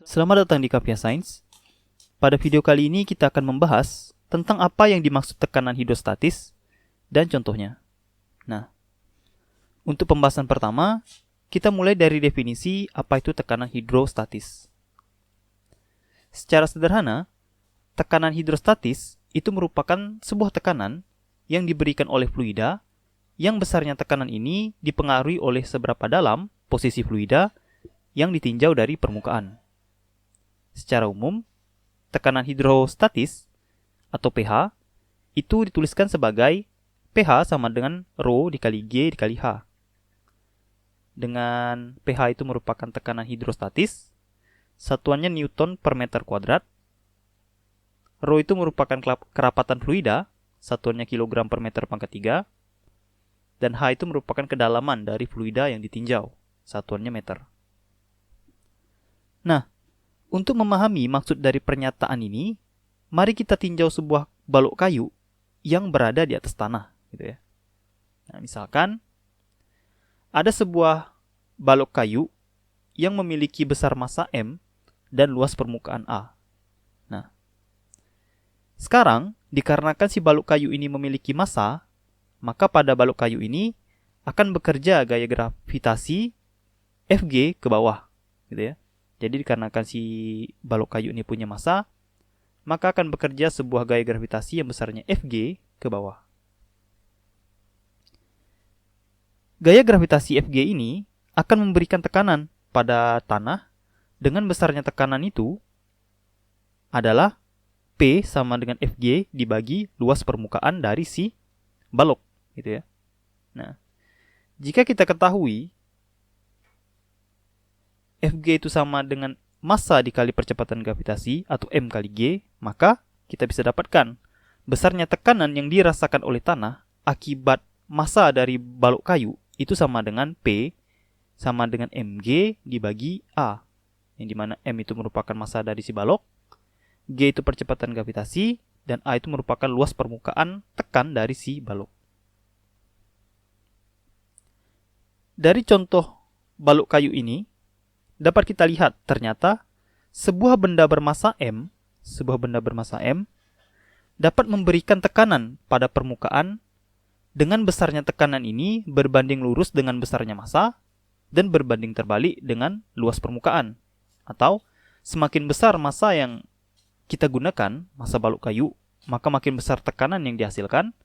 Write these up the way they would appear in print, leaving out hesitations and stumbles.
Selamat datang di Kapia Science. Pada video kali ini kita akan membahas tentang apa yang dimaksud tekanan hidrostatis dan contohnya. Nah, untuk pembahasan pertama, kita mulai dari definisi apa itu tekanan hidrostatis. Secara sederhana, tekanan hidrostatis itu merupakan sebuah tekanan yang diberikan oleh fluida yang besarnya tekanan ini dipengaruhi oleh seberapa dalam posisi fluida yang ditinjau dari permukaan. Secara umum, tekanan hidrostatis atau pH itu dituliskan sebagai pH sama dengan Rho dikali G dikali H. Dengan pH itu merupakan tekanan hidrostatis, satuannya Newton per meter kuadrat. Rho itu merupakan kerapatan fluida, satuannya kilogram per meter pangkat 3. Dan H itu merupakan kedalaman dari fluida yang ditinjau, satuannya meter. Nah, untuk memahami maksud dari pernyataan ini, mari kita tinjau sebuah balok kayu yang berada di atas tanah, gitu ya. Nah, misalkan ada sebuah balok kayu yang memiliki besar massa M dan luas permukaan A. Nah, sekarang dikarenakan si balok kayu ini memiliki massa, maka pada balok kayu ini akan bekerja gaya gravitasi Fg ke bawah, gitu ya. Jadi dikarenakan si balok kayu ini punya massa, maka akan bekerja sebuah gaya gravitasi yang besarnya Fg ke bawah. Gaya gravitasi Fg ini akan memberikan tekanan pada tanah dengan besarnya tekanan itu adalah P sama dengan Fg dibagi luas permukaan dari si balok, gitu ya. Nah, jika kita ketahui Fg itu sama dengan massa dikali percepatan gravitasi atau M kali G, maka kita bisa dapatkan besarnya tekanan yang dirasakan oleh tanah akibat massa dari balok kayu itu sama dengan P sama dengan Mg dibagi A, yang dimana M itu merupakan massa dari si balok, G itu percepatan gravitasi, dan A itu merupakan luas permukaan tekan dari si balok. Dari contoh balok kayu ini dapat kita lihat ternyata sebuah benda bermassa M dapat memberikan tekanan pada permukaan dengan besarnya tekanan ini berbanding lurus dengan besarnya massa dan berbanding terbalik dengan luas permukaan. Atau semakin besar massa yang kita gunakan, massa balok kayu, maka makin besar tekanan yang dihasilkan,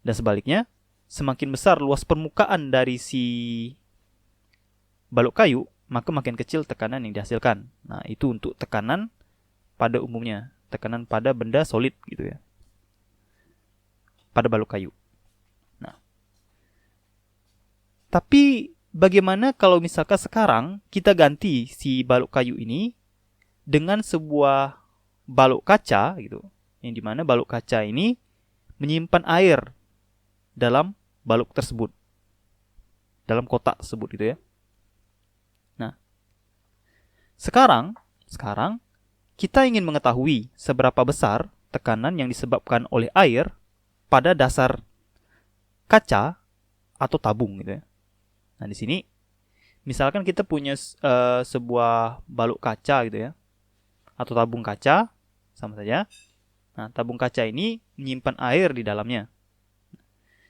dan sebaliknya, semakin besar luas permukaan dari si balok kayu, maka makin kecil tekanan yang dihasilkan. Nah, itu untuk tekanan pada umumnya, tekanan pada benda solid gitu ya, pada balok kayu. Nah, tapi bagaimana kalau misalkan sekarang kita ganti si balok kayu ini dengan sebuah balok kaca gitu, yang dimana balok kaca ini menyimpan air dalam balok tersebut, dalam kotak tersebut gitu ya. Nah, sekarang kita ingin mengetahui seberapa besar tekanan yang disebabkan oleh air pada dasar kaca atau tabung gitu ya. Nah, di sini misalkan kita punya sebuah balok kaca gitu ya, atau tabung kaca, sama saja. Nah, tabung kaca ini menyimpan air di dalamnya.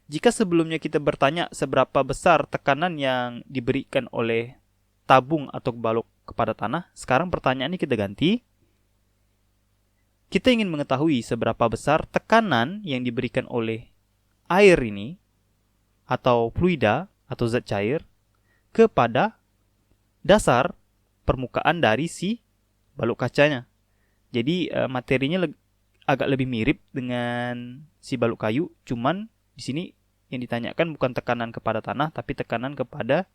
Jika sebelumnya kita bertanya seberapa besar tekanan yang diberikan oleh tabung atau balok kepada tanah, sekarang pertanyaannya kita ganti. Kita ingin mengetahui seberapa besar tekanan yang diberikan oleh air ini atau fluida atau zat cair kepada dasar permukaan dari si balok kacanya. Jadi materinya agak lebih mirip dengan si balok kayu, cuman di sini yang ditanyakan bukan tekanan kepada tanah, tapi tekanan kepada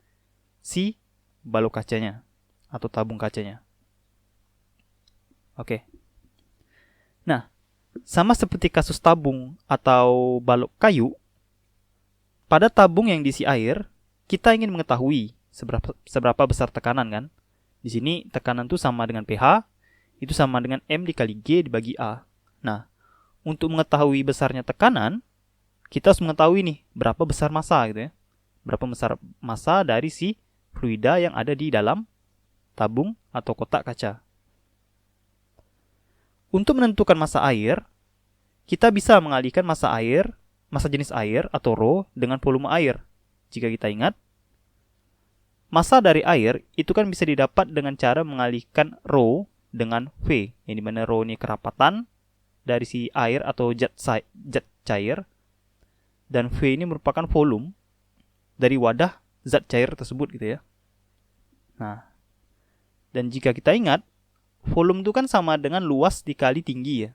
si balok kacanya atau tabung kacanya. Oke. Nah, sama seperti kasus tabung atau balok kayu, pada tabung yang diisi air, kita ingin mengetahui seberapa besar tekanan kan? Di sini tekanan itu sama dengan pH, itu sama dengan M dikali G dibagi A. Nah, untuk mengetahui besarnya tekanan, kita harus mengetahui nih berapa besar massa gitu ya. Berapa besar massa dari si fluida yang ada di dalam tabung atau kotak kaca. Untuk menentukan massa air, kita bisa mengalihkan massa jenis air atau rho dengan volume air. Jika kita ingat, massa dari air itu kan bisa didapat dengan cara mengalihkan rho dengan V, yang dimana rho ini kerapatan dari si air atau zat cair, dan V ini merupakan volume dari wadah zat cair tersebut gitu ya. Nah, dan jika kita ingat, volume itu kan sama dengan luas dikali tinggi ya.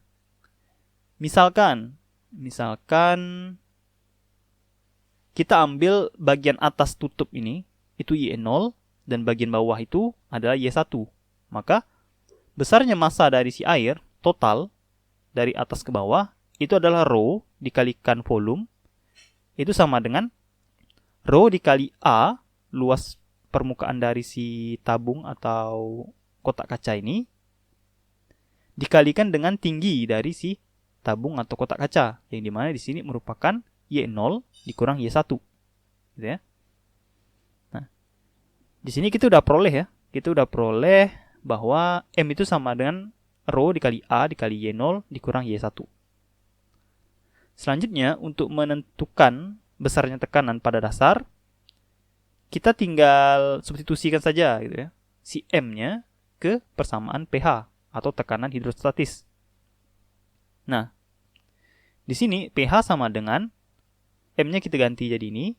Misalkan kita ambil bagian atas tutup ini, itu Y0, dan bagian bawah itu adalah Y1. Maka besarnya massa dari si air total dari atas ke bawah itu adalah rho dikalikan volume, itu sama dengan rho dikali A, luas permukaan dari si tabung atau kotak kaca ini, dikalikan dengan tinggi dari si tabung atau kotak kaca, yang dimana di sini merupakan Y0 dikurang Y1, gitu ya. Nah, di sini kita udah peroleh bahwa M itu sama dengan rho dikali A dikali Y0 dikurang Y1. Selanjutnya, untuk menentukan besarnya tekanan pada dasar, kita tinggal substitusikan saja gitu ya, si M-nya ke persamaan pH atau tekanan hidrostatis. Nah, di sini pH sama dengan M-nya kita ganti jadi ini,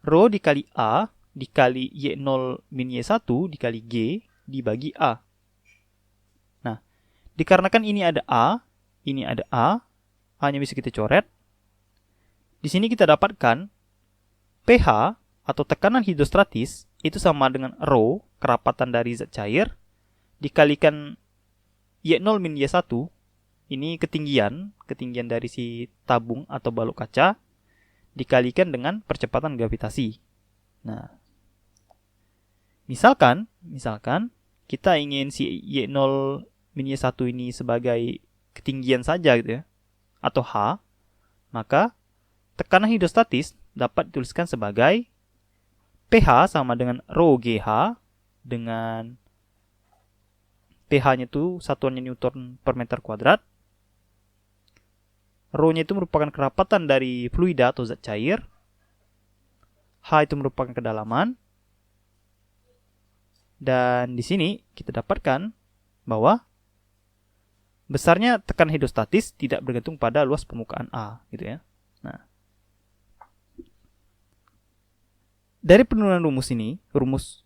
rho dikali A dikali Y0 min Y1 dikali G dibagi A. Nah, dikarenakan ini ada A, A-nya bisa kita coret. Di sini kita dapatkan pH atau tekanan hidrostatis itu sama dengan rho, kerapatan dari zat cair, dikalikan Y0 min Y1, ini ketinggian dari si tabung atau balok kaca, dikalikan dengan percepatan gravitasi. Nah, misalkan kita ingin si Y0 min Y1 ini sebagai ketinggian saja gitu ya, atau H, maka tekanan hidrostatis dapat dituliskan sebagai pH sama dengan rho GH, dengan pH-nya itu satuannya Newton per meter kuadrat. Rho-nya itu merupakan kerapatan dari fluida atau zat cair. H itu merupakan kedalaman. Dan di sini kita dapatkan bahwa besarnya tekanan hidrostatis tidak bergantung pada luas permukaan A, gitu ya. Nah, dari penurunan rumus ini, rumus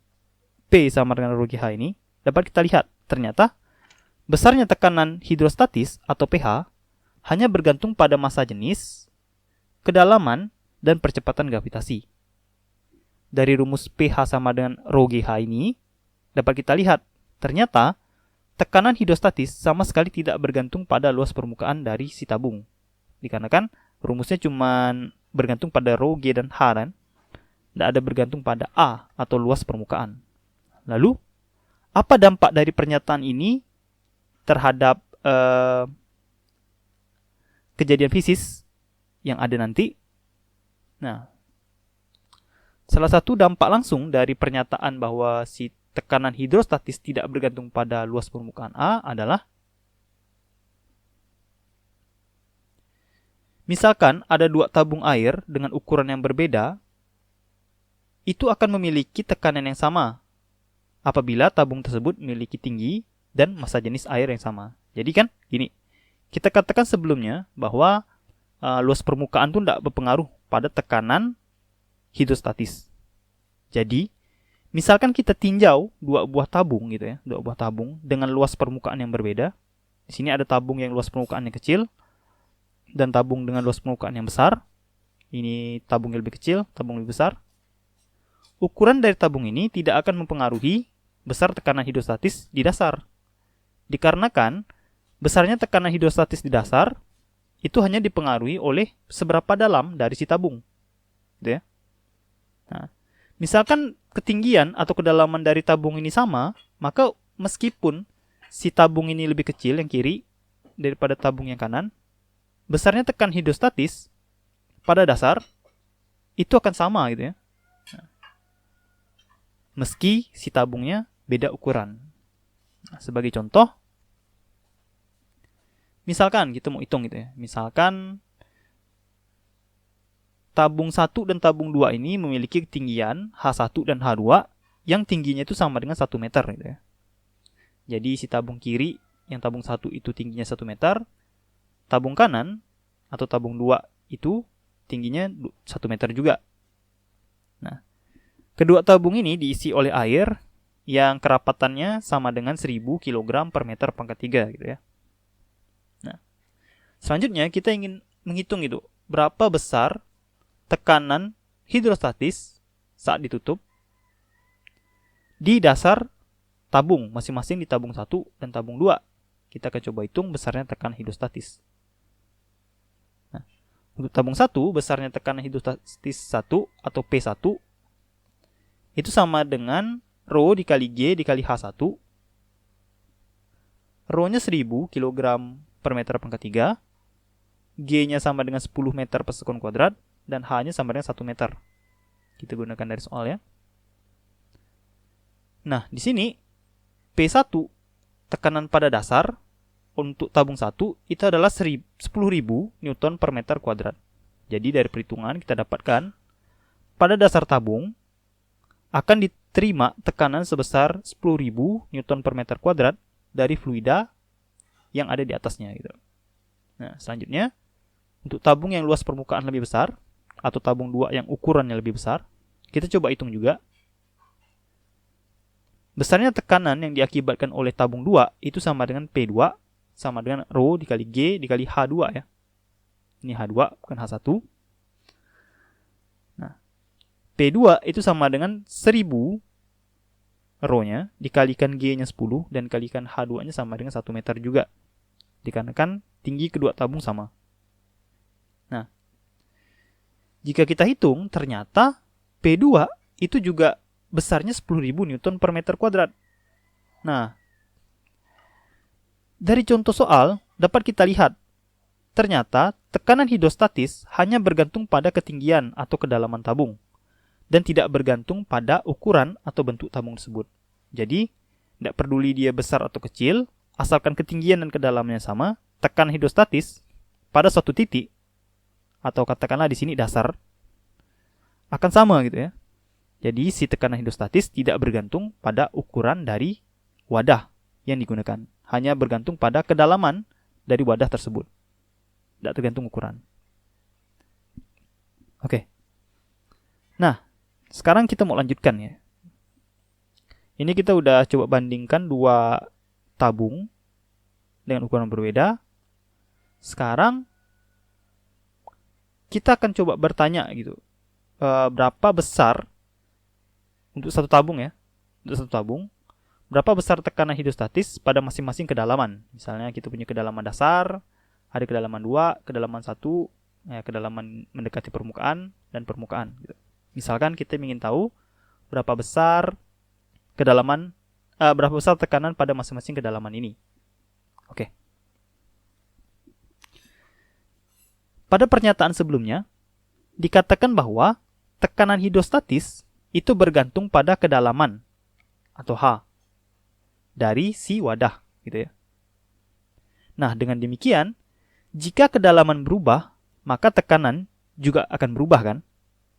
P sama dengan rho GH ini, dapat kita lihat ternyata besarnya tekanan hidrostatis atau pH hanya bergantung pada massa jenis, kedalaman, dan percepatan gravitasi. Dari rumus pH sama dengan rho GH ini, dapat kita lihat ternyata tekanan hidrostatis sama sekali tidak bergantung pada luas permukaan dari si tabung. Dikarenakan rumusnya cuma bergantung pada rho G dan H, kan? Tidak ada bergantung pada A atau luas permukaan. Lalu, apa dampak dari pernyataan ini terhadap kejadian fisis yang ada nanti? Nah, salah satu dampak langsung dari pernyataan bahwa si tekanan hidrostatis tidak bergantung pada luas permukaan A adalah, misalkan ada dua tabung air dengan ukuran yang berbeda, itu akan memiliki tekanan yang sama apabila tabung tersebut memiliki tinggi dan massa jenis air yang sama. Jadi kan gini, kita katakan sebelumnya bahwa luas permukaan itu tidak berpengaruh pada tekanan hidrostatis. Jadi, misalkan kita tinjau dua buah tabung gitu ya, dua buah tabung dengan luas permukaan yang berbeda. Di sini ada tabung yang luas permukaan yang kecil dan tabung dengan luas permukaan yang besar. Ini tabung yang lebih kecil, tabung lebih besar. Ukuran dari tabung ini tidak akan mempengaruhi besar tekanan hidrostatis di dasar. Dikarenakan besarnya tekanan hidrostatis di dasar itu hanya dipengaruhi oleh seberapa dalam dari si tabung. Gitu ya. Nah, misalkan ketinggian atau kedalaman dari tabung ini sama, maka meskipun si tabung ini lebih kecil yang kiri daripada tabung yang kanan, besarnya tekanan hidrostatis pada dasar itu akan sama gitu ya. Meski si tabungnya beda ukuran. Nah, sebagai contoh, misalkan kita mau hitung gitu ya. Misalkan tabung 1 dan tabung 2 ini memiliki ketinggian H1 dan H2 yang tingginya itu sama dengan 1 meter gitu ya. Jadi si tabung kiri yang tabung 1 itu tingginya 1 meter, tabung kanan atau tabung 2 itu tingginya 1 meter juga. Nah, kedua tabung ini diisi oleh air yang kerapatannya sama dengan 1000 kg per meter pangkat 3 gitu ya. Nah, selanjutnya kita ingin menghitung itu berapa besar tekanan hidrostatis saat ditutup di dasar tabung, masing-masing di tabung 1 dan tabung 2. Kita akan coba hitung besarnya tekanan hidrostatis. Nah, untuk tabung 1, besarnya tekanan hidrostatis 1 atau P1 itu sama dengan Rho dikali G dikali H1. Rho-nya 1000 kg per meter pangkat 3. G-nya sama dengan 10 meter per sekon kuadrat. Dan H-nya sama dengan 1 meter. Kita gunakan dari soal ya. Nah, di sini P1 tekanan pada dasar untuk tabung 1 itu adalah 10.000 Newton per meter kuadrat. Jadi dari perhitungan kita dapatkan pada dasar tabung akan diterima tekanan sebesar 10.000 Newton per meter kuadrat dari fluida yang ada di atasnya gitu. Nah, selanjutnya untuk tabung yang luas permukaan lebih besar atau tabung 2 yang ukurannya lebih besar, kita coba hitung juga. Besarnya tekanan yang diakibatkan oleh tabung 2 itu sama dengan P2 sama dengan Rho dikali G dikali H2 ya. Ini H2 bukan H1. Nah, P2 itu sama dengan 1000 Rho-nya dikalikan G-nya 10 dan kalikan H2-nya sama dengan 1 meter juga. Dikarenakan tinggi kedua tabung sama. Nah, jika kita hitung, ternyata P2 itu juga besarnya 10.000 Newton per meter kuadrat. Nah, dari contoh soal dapat kita lihat, ternyata tekanan hidrostatis hanya bergantung pada ketinggian atau kedalaman tabung, dan tidak bergantung pada ukuran atau bentuk tabung tersebut. Jadi, tidak peduli dia besar atau kecil, asalkan ketinggian dan kedalamannya sama, tekanan hidrostatis pada suatu titik atau katakanlah di sini dasar akan sama gitu ya. Jadi si tekanan hidrostatis tidak bergantung pada ukuran dari wadah yang digunakan, hanya bergantung pada kedalaman dari wadah tersebut. Tidak tergantung ukuran. Oke. Nah, sekarang kita mau lanjutkan ya. Ini kita udah coba bandingkan dua tabung dengan ukuran berbeda. Sekarang kita akan coba bertanya gitu, berapa besar untuk satu tabung ya, untuk satu tabung, berapa besar tekanan hidrostatis pada masing-masing kedalaman. Misalnya kita punya kedalaman dasar, ada kedalaman 2, kedalaman 1, ya, kedalaman mendekati permukaan dan permukaan. Gitu. Misalkan kita ingin tahu berapa besar kedalaman, berapa besar tekanan pada masing-masing kedalaman ini. Oke. Pada pernyataan sebelumnya, dikatakan bahwa tekanan hidrostatis itu bergantung pada kedalaman atau H dari si wadah gitu ya. Nah, dengan demikian, jika kedalaman berubah, maka tekanan juga akan berubah kan?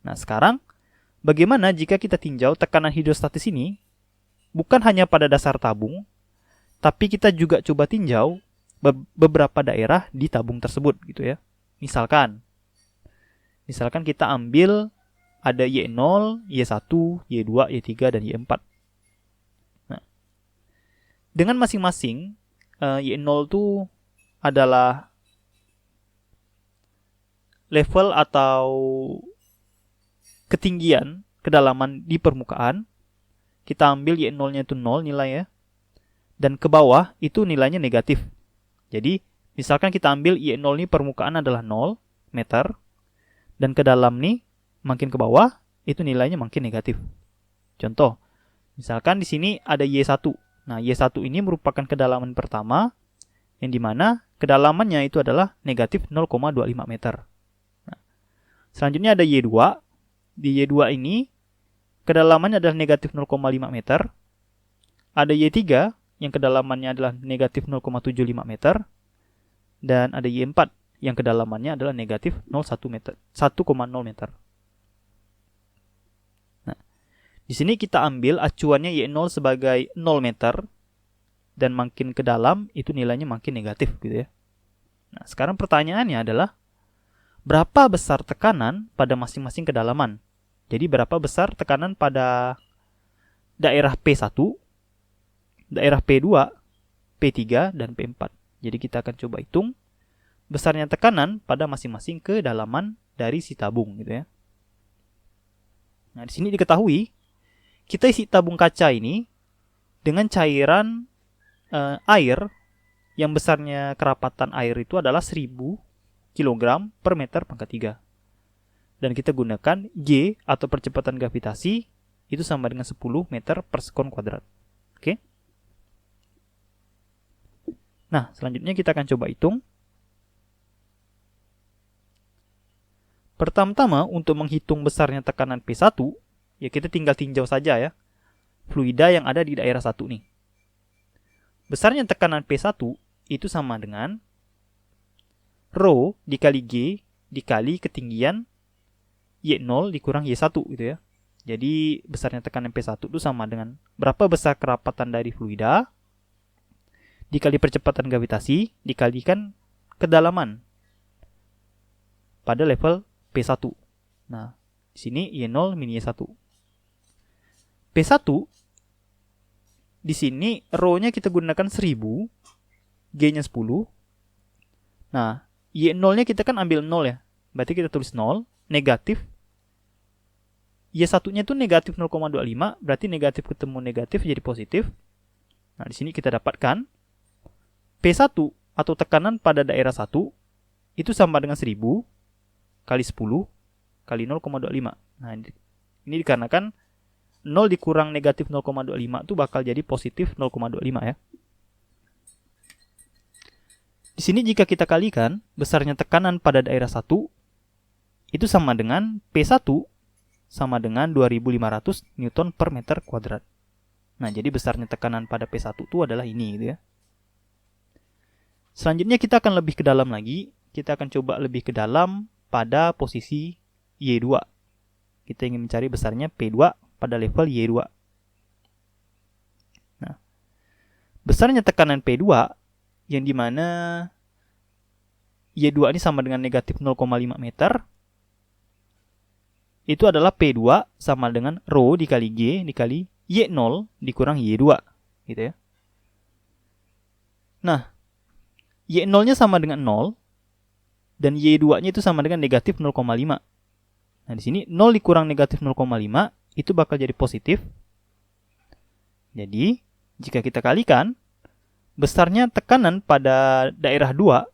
Nah, sekarang bagaimana jika kita tinjau tekanan hidrostatis ini bukan hanya pada dasar tabung, tapi kita juga coba tinjau beberapa daerah di tabung tersebut gitu ya. Misalkan kita ambil ada Y0, Y1, Y2, Y3, dan Y4. Nah, dengan masing-masing Y0 itu adalah level atau ketinggian kedalaman di permukaan. Kita ambil Y0-nya itu 0 nilai ya. Dan ke bawah itu nilainya negatif. Jadi, misalkan kita ambil Y0 ini permukaan adalah 0 meter. Dan ke dalam nih, makin ke bawah, itu nilainya makin negatif. Contoh, misalkan di sini ada Y1. Nah, Y1 ini merupakan kedalaman pertama, yang dimana kedalamannya itu adalah negatif 0,25 meter. Nah, selanjutnya ada Y2. Di Y2 ini, kedalamannya adalah negatif 0,5 meter. ada Y3 yang kedalamannya adalah negatif 0,75 meter, dan ada Y4 yang kedalamannya adalah negatif 1,0 meter. Nah, di sini kita ambil acuannya Y0 sebagai 0 meter, dan makin ke dalam itu nilainya makin negatif gitu ya. Nah, sekarang pertanyaannya adalah berapa besar tekanan pada masing-masing kedalaman? Jadi berapa besar tekanan pada daerah P1, daerah P2, P3, dan P4. Jadi kita akan coba hitung besarnya tekanan pada masing-masing kedalaman dari si tabung gitu ya. Nah, di sini diketahui kita isi tabung kaca ini dengan cairan air yang besarnya kerapatan air itu adalah 1000 kg per meter pangkat 3. Dan kita gunakan G atau percepatan gravitasi itu sama dengan 10 meter per sekon kuadrat. Oke. Nah, selanjutnya kita akan coba hitung. Pertama-tama untuk menghitung besarnya tekanan P1, ya kita tinggal tinjau saja ya fluida yang ada di daerah 1 nih. Besarnya tekanan P1 itu sama dengan Rho dikali G dikali ketinggian Y0 dikurang Y1 gitu ya. Jadi besarnya tekanan P1 itu sama dengan berapa besar kerapatan dari fluida dikali percepatan gravitasi dikalikan kedalaman pada level P1. Nah, di sini Y0 min Y1. P1 di sini rho-nya kita gunakan 1000, G-nya 10. Nah, Y0-nya kita kan ambil 0 ya. Berarti kita tulis 0, negatif. Y1-nya itu negatif 0,25, berarti negatif ketemu negatif jadi positif. Nah, di sini kita dapatkan P1 atau tekanan pada daerah 1 itu sama dengan 1000 kali 10 kali 0,25. Nah, ini dikarenakan 0 dikurang negatif 0,25 itu bakal jadi positif 0,25 ya. Di sini jika kita kalikan besarnya tekanan pada daerah 1 itu sama dengan P1 sama dengan 2500 Newton per meter kuadrat. Nah, jadi besarnya tekanan pada P1 itu adalah ini gitu ya. Selanjutnya kita akan lebih ke dalam lagi. Kita akan coba lebih ke dalam pada posisi Y2. Kita ingin mencari besarnya P2 pada level Y2. Nah, besarnya tekanan P2 yang dimana Y2 ini sama dengan negatif 0,5 meter, itu adalah P2 sama dengan Rho dikali G dikali Y0 dikurang Y2 gitu ya. Nah, Y0-nya sama dengan 0 dan Y2-nya itu sama dengan negatif 0,5. Nah, di sini 0 dikurang negatif 0,5 itu bakal jadi positif. Jadi, jika kita kalikan besarnya tekanan pada daerah 2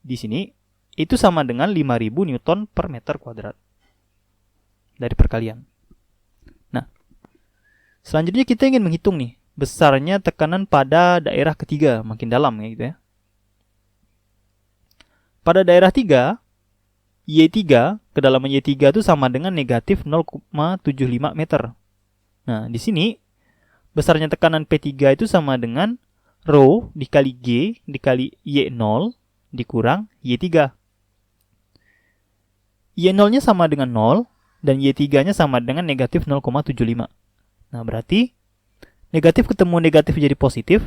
di sini itu sama dengan 5000 Newton per meter kuadrat dari perkalian. Nah, selanjutnya kita ingin menghitung nih besarnya tekanan pada daerah ketiga, makin dalam ya gitu ya. Pada daerah 3, Y3, kedalaman Y3 itu sama dengan negatif 0,75 meter. Nah, di sini besarnya tekanan P3 itu sama dengan Rho dikali G dikali Y0 dikurang Y3. Y0-nya sama dengan 0 dan Y3-nya sama dengan negatif 0,75. Nah, berarti negatif ketemu negatif jadi positif.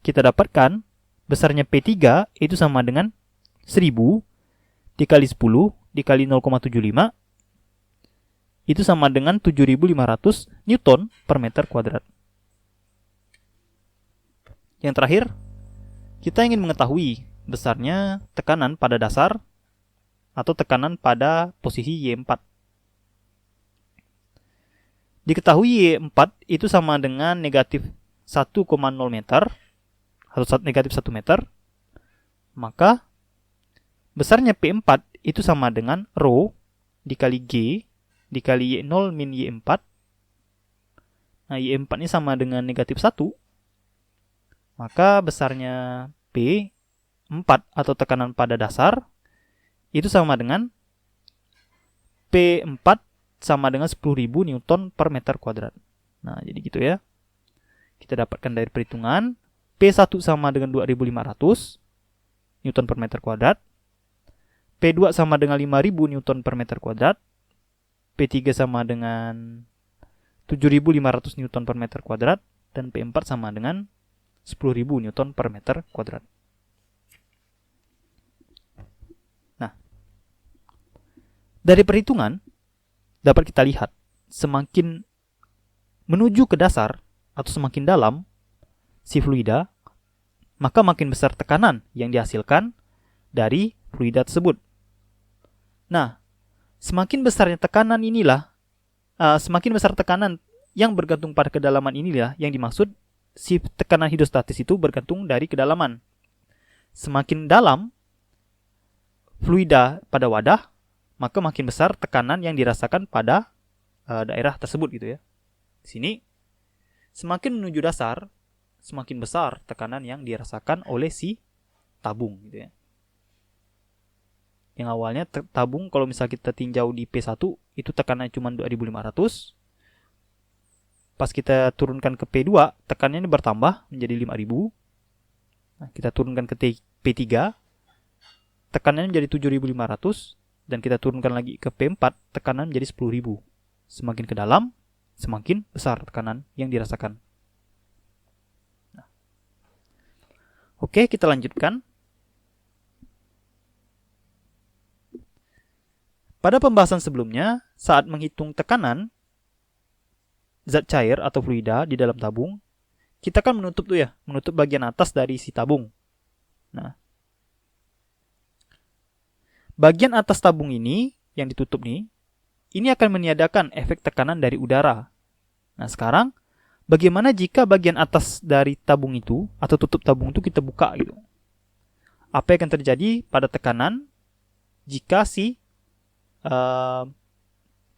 Kita dapatkan besarnya P3 itu sama dengan 1000 dikali 10 dikali 0,75 itu sama dengan 7500 Newton per meter kuadrat. Yang terakhir, kita ingin mengetahui besarnya tekanan pada dasar atau tekanan pada posisi Y4. Diketahui Y4 itu sama dengan negatif 1,0 meter atau negatif 1 meter. Maka besarnya P4 itu sama dengan Rho dikali G dikali Y0 min Y4. Nah, Y4 ini sama dengan negatif 1. Maka besarnya P4 atau tekanan pada dasar itu sama dengan P4 sama dengan 10.000 Newton per meter kuadrat. Nah, jadi gitu ya. kita dapatkan dari perhitungan. P1 sama dengan 2500 Newton per meter kuadrat. P2 sama dengan 5000 Newton per meter kuadrat. P3 sama dengan 7500 Newton per meter kuadrat. Dan P4 sama dengan 10.000 Newton per meter kuadrat. Nah, dari perhitungan dapat kita lihat semakin menuju ke dasar atau semakin dalam si fluida, maka makin besar tekanan yang dihasilkan dari fluida tersebut. Nah, semakin besarnya tekanan inilah, semakin besar tekanan yang bergantung pada kedalaman inilah yang dimaksud si tekanan hidrostatis itu bergantung dari kedalaman. Semakin dalam fluida pada wadah, maka makin besar tekanan yang dirasakan pada daerah tersebut gitu ya. Di sini semakin menuju dasar, semakin besar tekanan yang dirasakan oleh si tabung gitu ya. Yang awalnya tabung kalau misalnya kita tinjau di P1 itu tekanannya cuma 2500. Pas kita turunkan ke P2, tekanannya ini bertambah menjadi 5000. Nah, kita turunkan ke P3, tekanannya menjadi 7500 dan kita turunkan lagi ke P4, tekanan menjadi 10.000. Semakin ke dalam, semakin besar tekanan yang dirasakan. Nah. Oke, kita lanjutkan. Pada pembahasan sebelumnya, saat menghitung tekanan zat cair atau fluida di dalam tabung, kita kan menutup bagian atas dari si tabung. Nah, bagian atas tabung ini yang ditutup nih, ini akan meniadakan efek tekanan dari udara. Nah, sekarang bagaimana jika bagian atas dari tabung itu atau tutup tabung itu kita buka gitu? Apa yang akan terjadi pada tekanan jika si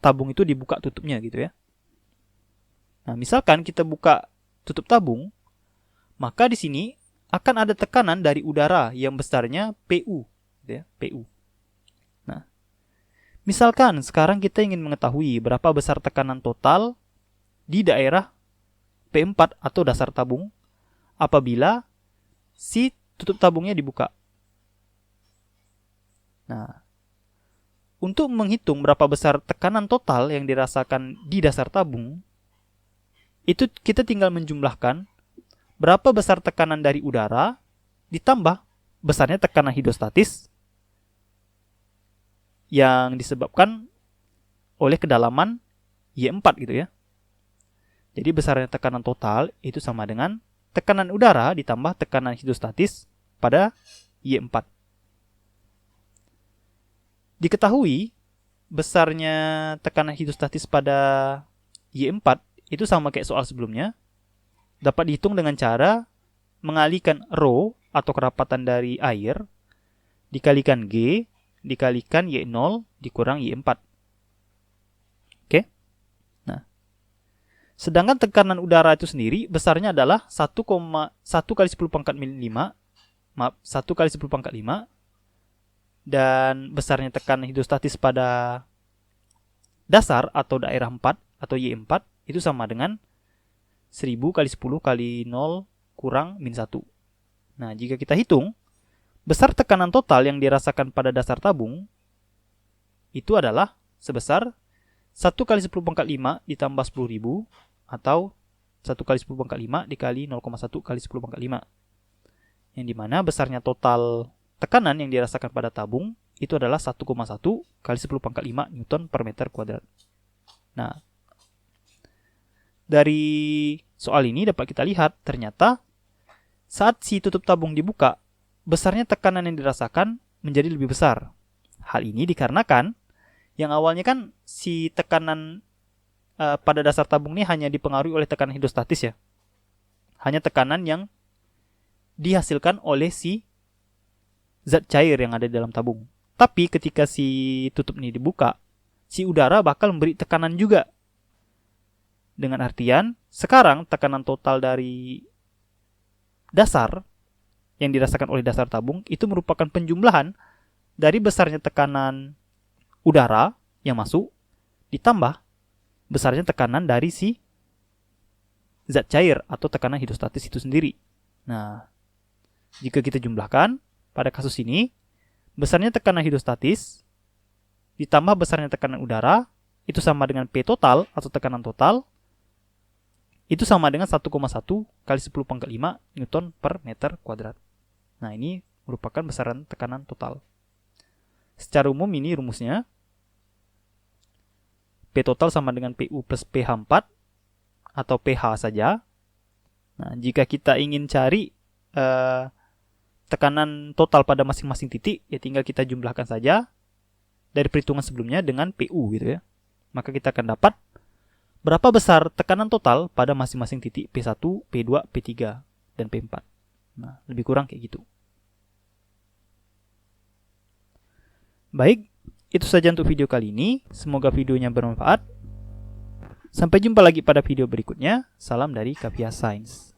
tabung itu dibuka tutupnya gitu ya? Nah, misalkan kita buka tutup tabung, maka di sini akan ada tekanan dari udara yang besarnya PU, gitu ya, PU. Nah, misalkan sekarang kita ingin mengetahui berapa besar tekanan total di daerah P4 atau dasar tabung apabila si tutup tabungnya dibuka. Nah, untuk menghitung berapa besar tekanan total yang dirasakan di dasar tabung, itu kita tinggal menjumlahkan berapa besar tekanan dari udara ditambah besarnya tekanan hidrostatis yang disebabkan oleh kedalaman Y4 gitu ya. Jadi besarnya tekanan total itu sama dengan tekanan udara ditambah tekanan hidrostatis pada Y4. Diketahui besarnya tekanan hidrostatis pada Y4 itu sama kayak soal sebelumnya, dapat dihitung dengan cara mengalihkan ρ atau kerapatan dari air dikalikan G dikalikan Y0 dikurang Y4. Oke? Nah, sedangkan tekanan udara itu sendiri besarnya adalah 1 kali 10 pangkat 5, dan besarnya tekanan hidrostatis pada dasar atau daerah 4 atau Y4 itu sama dengan 1000 kali 10 kali 0 kurang min 1. Nah, jika kita hitung, besar tekanan total yang dirasakan pada dasar tabung itu adalah sebesar 1 kali 10 pangkat 5 ditambah 10.000 atau 1 kali 10 pangkat 5 dikali 0,1 kali 10 pangkat 5. Yang dimana besarnya total tekanan yang dirasakan pada tabung itu adalah 1,1 kali 10 pangkat 5 Newton per meter kuadrat. Nah, dari soal ini dapat kita lihat ternyata saat si tutup tabung dibuka, besarnya tekanan yang dirasakan menjadi lebih besar. Hal ini dikarenakan yang awalnya kan si tekanan pada dasar tabung ini hanya dipengaruhi oleh tekanan hidrostatis ya. Hanya tekanan yang dihasilkan oleh si zat cair yang ada di dalam tabung. Tapi ketika si tutup ini dibuka, si udara bakal memberi tekanan juga. Dengan artian, sekarang tekanan total dari dasar yang dirasakan oleh dasar tabung itu merupakan penjumlahan dari besarnya tekanan udara yang masuk ditambah besarnya tekanan dari si zat cair atau tekanan hidrostatis itu sendiri. Nah, jika kita jumlahkan, pada kasus ini, besarnya tekanan hidrostatis ditambah besarnya tekanan udara, itu sama dengan P total atau tekanan total, itu sama dengan 1,1 kali 10 pangkat 5 Newton per meter kuadrat. Nah, ini merupakan besaran tekanan total. Secara umum ini rumusnya, P total sama dengan PU plus pH4 atau pH saja. Nah, jika kita ingin cari tekanan total pada masing-masing titik, ya tinggal kita jumlahkan saja dari perhitungan sebelumnya dengan PU gitu ya. Maka kita akan dapat berapa besar tekanan total pada masing-masing titik P1, P2, P3, dan P4. Nah, lebih kurang kayak gitu. Baik, itu saja untuk video kali ini. Semoga videonya bermanfaat. Sampai jumpa lagi pada video berikutnya. Salam dari Kapia Science.